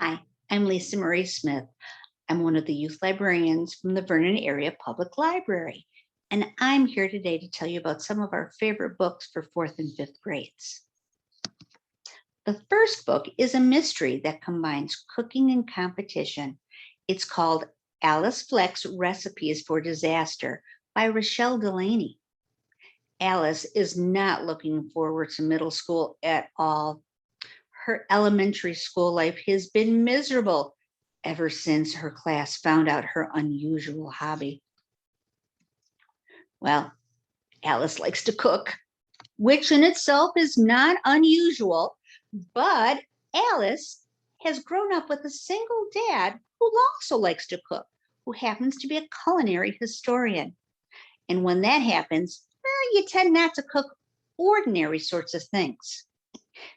Hi, I'm Lisa Marie Smith. I'm one of the youth librarians from the Vernon Area Public Library, and I'm here today to tell you about some of our favorite books for fourth and fifth grades. The first book is a mystery that combines cooking and competition. It's called Alice Fleck's Recipes for Disaster by Rachelle Delaney. Alice is not looking forward to middle school at all. Her elementary school life has been miserable ever since her class found out her unusual hobby. Well, Alice likes to cook, which in itself is not unusual, but Alice has grown up with a single dad who also likes to cook, who happens to be a culinary historian. And when that happens, you tend not to cook ordinary sorts of things.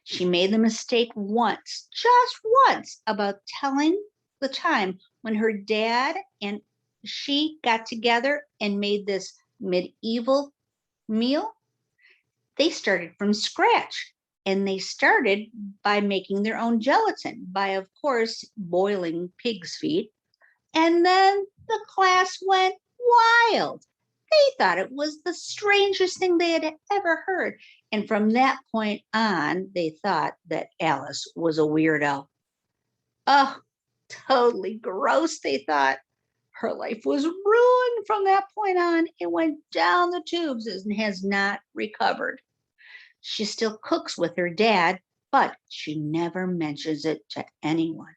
She made the mistake once, just once, about telling the time when her dad and she got together and made this medieval meal. They started from scratch, and they started by making their own gelatin, by, of course, boiling pig's feet. And then the class went wild. They thought it was the strangest thing they had ever heard. And from that point on, they thought that Alice was a weirdo. Oh, totally gross, they thought. Her life was ruined from that point on. It went down the tubes and has not recovered. She still cooks with her dad, but she never mentions it to anyone.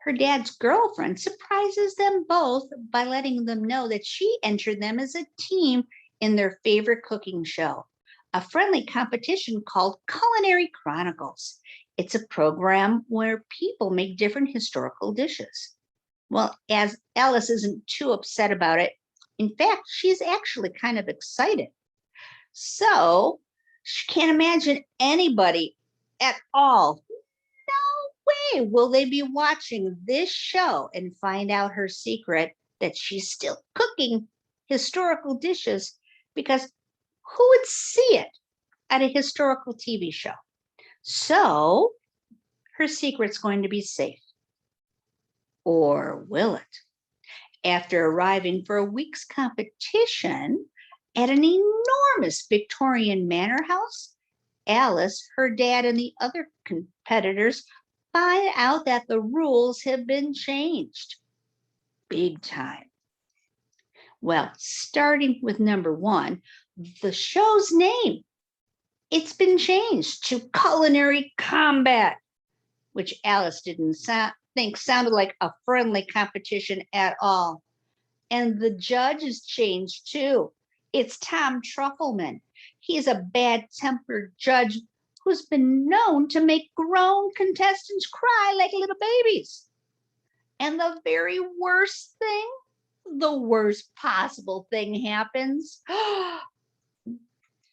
Her dad's girlfriend surprises them both by letting them know that she entered them as a team in their favorite cooking show, a friendly competition called Culinary Chronicles. It's a program where people make different historical dishes. Well, as Alice isn't too upset about it, in fact, she's actually kind of excited. So she can't imagine anybody at all. No way will they be watching this show and find out her secret that she's still cooking historical dishes, because who would see it at a historical TV show? So her secret's going to be safe. Or will it? After arriving for a week's competition at an enormous Victorian manor house, Alice, her dad, and the other competitors find out that the rules have been changed. Big time. Well, starting with number one, the show's name. It's been changed to Culinary Combat, which Alice didn't think sounded like a friendly competition at all. And the judge is changed too. It's Tom Truffleman. He's a bad-tempered judge who's been known to make grown contestants cry like little babies. And the very worst thing, the worst possible thing happens.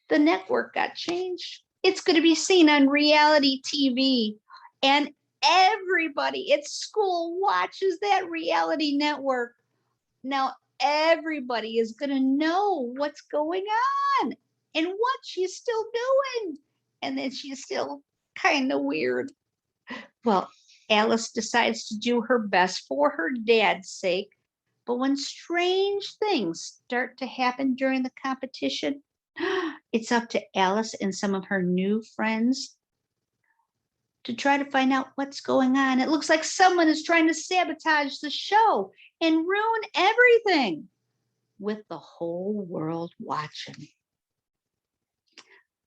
The network got changed. It's going to be seen on reality TV, and everybody at school watches that reality network. Now, everybody is going to know what's going on and what she's still doing, and that she's still kind of weird. Well, Alice decides to do her best for her dad's sake, but when strange things start to happen during the competition, it's up to Alice and some of her new friends to try to find out what's going on. It looks like someone is trying to sabotage the show and ruin everything, with the whole world watching.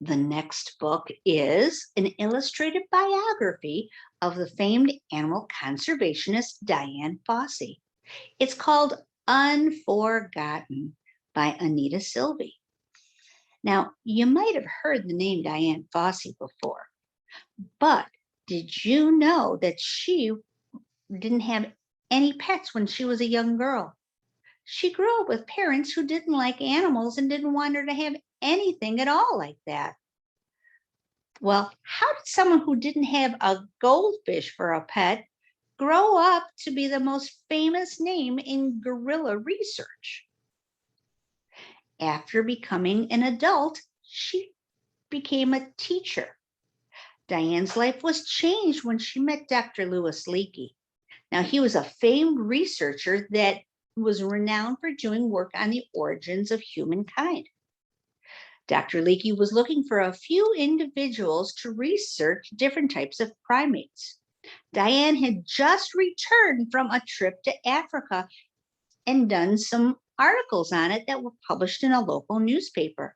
The next book is an illustrated biography of the famed animal conservationist Dian Fossey. It's called Unforgotten by Anita Silvey. Now, you might have heard the name Dian Fossey before, but did you know that she didn't have any pets when she was a young girl? She grew up with parents who didn't like animals and didn't want her to have anything at all like that. Well, how did someone who didn't have a goldfish for a pet grow up to be the most famous name in gorilla research? After becoming an adult, she became a teacher. Diane's life was changed when she met Dr. Louis Leakey. Now, he was a famed researcher that was renowned for doing work on the origins of humankind. Dr. Leakey was looking for a few individuals to research different types of primates. Diane had just returned from a trip to Africa and done some articles on it that were published in a local newspaper.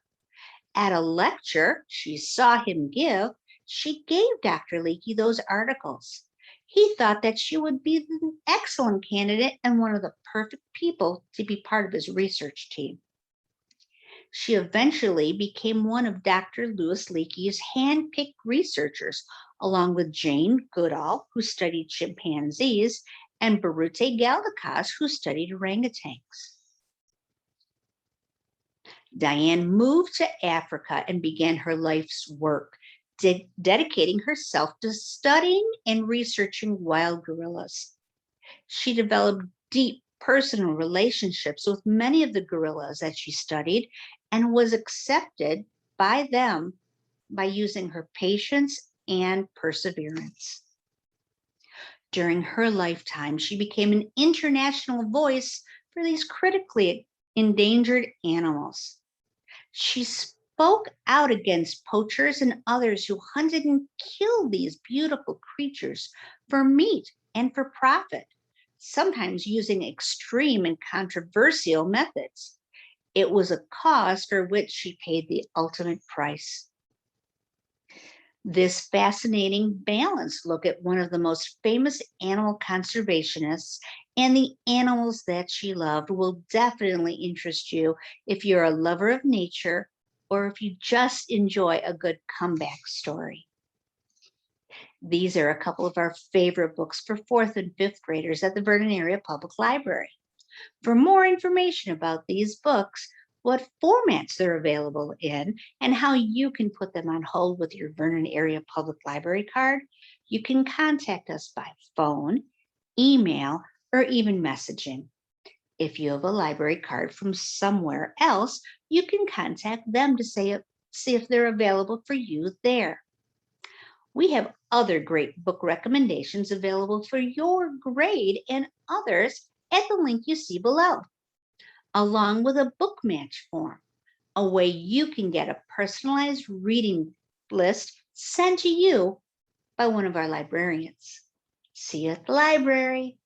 At a lecture she saw him give, she gave Dr. Leakey those articles. He thought that she would be an excellent candidate and one of the perfect people to be part of his research team. She eventually became one of Dr. Louis Leakey's hand-picked researchers, along with Jane Goodall, who studied chimpanzees, and Birute Galdikas, who studied orangutans. Diane moved to Africa and began her life's work, dedicating herself to studying and researching wild gorillas. She developed deep personal relationships with many of the gorillas that she studied and was accepted by them by using her patience and perseverance. During her lifetime, she became an international voice for these critically endangered animals. She spoke out against poachers and others who hunted and killed these beautiful creatures for meat and for profit, sometimes using extreme and controversial methods. It was a cause for which she paid the ultimate price. This fascinating balanced look at one of the most famous animal conservationists and the animals that she loved will definitely interest you if you're a lover of nature or if you just enjoy a good comeback story. These are a couple of our favorite books for 4th and 5th graders at the Vernon Area Public Library. For more information about these books, what formats they're available in, and how you can put them on hold with your Vernon Area Public Library card, you can contact us by phone, email, or even messaging. If you have a library card from somewhere else, you can contact them to see if they're available for you there. We have other great book recommendations available for your grade and others at the link you see below, along with a book match form, a way you can get a personalized reading list sent to you by one of our librarians. See you at the library.